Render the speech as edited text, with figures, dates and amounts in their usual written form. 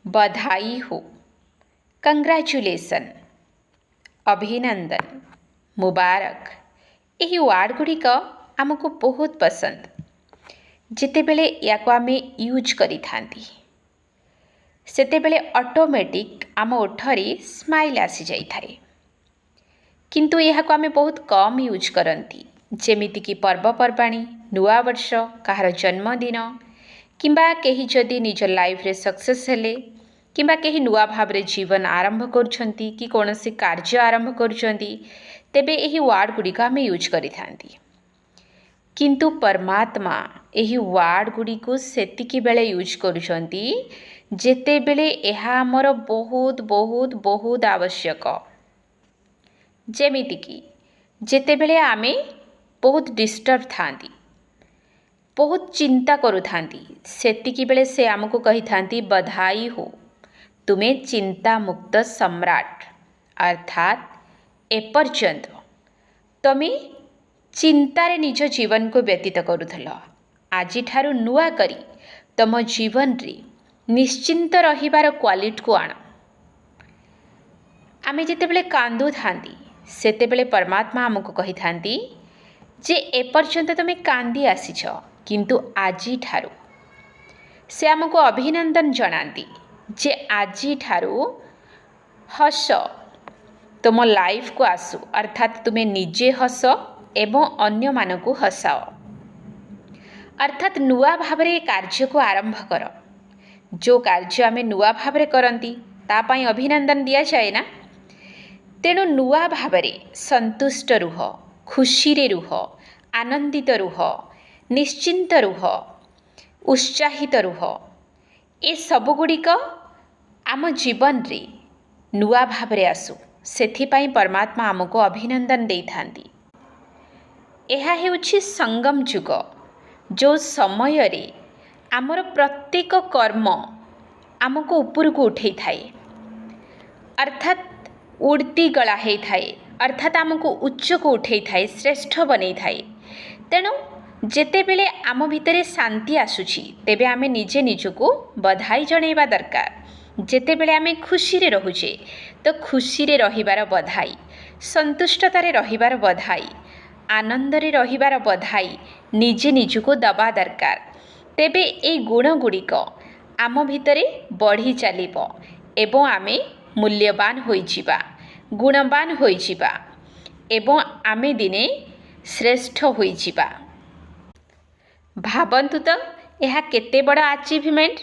बधाई हो, कंग्राचुलेसन, अभिनंदन, मुबारक यही वार्ड गुड़िक आमको बहुत पसंद। जितेबेले याको आमे यूज करि थांती सेतेबेले ऑटोमेटिक आम ओठरी स्माइल आसी जाई थाए। किंतु याको आमे बहुत कम यूज करती, जेमिति कि पर्वपर्वाणी, नुआ वर्ष, कहार जन्मदिन किंबा कहीं जदि निज लाइफ रे सक्सेस हेले किंबा कहीं नुआ भाव रे जीवन आरंभ करुछंती कि कौनसी कार्य आरंभ करुछंती तेबे यही वार्ड गुड़िक आमे यूज करि थांती। किंतु परमात्मा यही वार्ड गुड़ी को सेतिकी बेले यूज करुछंती जेते बेले एहा हमर बहुत बहुत बहुत आवश्यक। जेमिति कि जेते बेले आमे बहुत डिस्टर्ब थांती, बहुत चिंता करू थांती, सेतिकी बेले से आमको कही थांती बधाई हो, तुम्हें चिंता मुक्त सम्राट। अर्थात एपर्यंत तमे चिंतारे निज जीवन को व्यतीत करुथल, आज ठारू नुआ करी तम जीवन रे निश्चिंत रहिबार क्वालिटी को आण। आमे जेतेबेले कांदू थांती सेतेबेले परमात्मा आमको कही थांती जे एपर्यंत तमे कांदी आसीछ, किंतु आजी ठारू से आमको अभिनंदन जनाती जे आजी ठारू हस तुम लाइफ को आसु। अर्थात तुम्हें निजे हस एवं अन्य मानकु हसाओ। अर्थात नुआ भावरे कार्य को आरंभ कर। जो कार्य आमे नुआ भावरे करंती ता पई अभिनंदन दिया जाए ना। तेणु नुआ भावरे संतुष्ट रुह, खुशी रे रुह, आनंदित रुह, निश्चिंत रुह, उत्साहित रुह। ए सब गुड़िक आम जीवन रे नुआ भावरे आसु, सेथिपाई परमात्मा आमको अभिनंदन देई थांती। एहा हेउछि संगम जुग, जो समय रे आमर प्रत्येक कर्म आमको ऊपर को उठे थाए, अर्थात उड़ती गला हे थाए, अर्थात आमको उच्च को उठे थाए, श्रेष्ठ बनै थाए। तेणु जेते बेले आम भितरे शांति आसुछि तेबे आमे निजे निजको बधाई जणैबा दरकार। जेते बेले आमे खुशी रे रहुचे तो खुशी रे रहिबार बधाई, संतुष्टतारे रहिबार बधाई, आनंद रे रहिबार बधाई निजे निजको दबा दरकार। तेबे ए गुण गुड़िक आम भितरे बढ़ी चलिब एवं आमे मूल्यवान होइजिबा, गुणवान होइजिबा एवं आमे दिने श्रेष्ठ होइजिबा। भाबन्तु तो यह केते बड़ अचीवमेंट।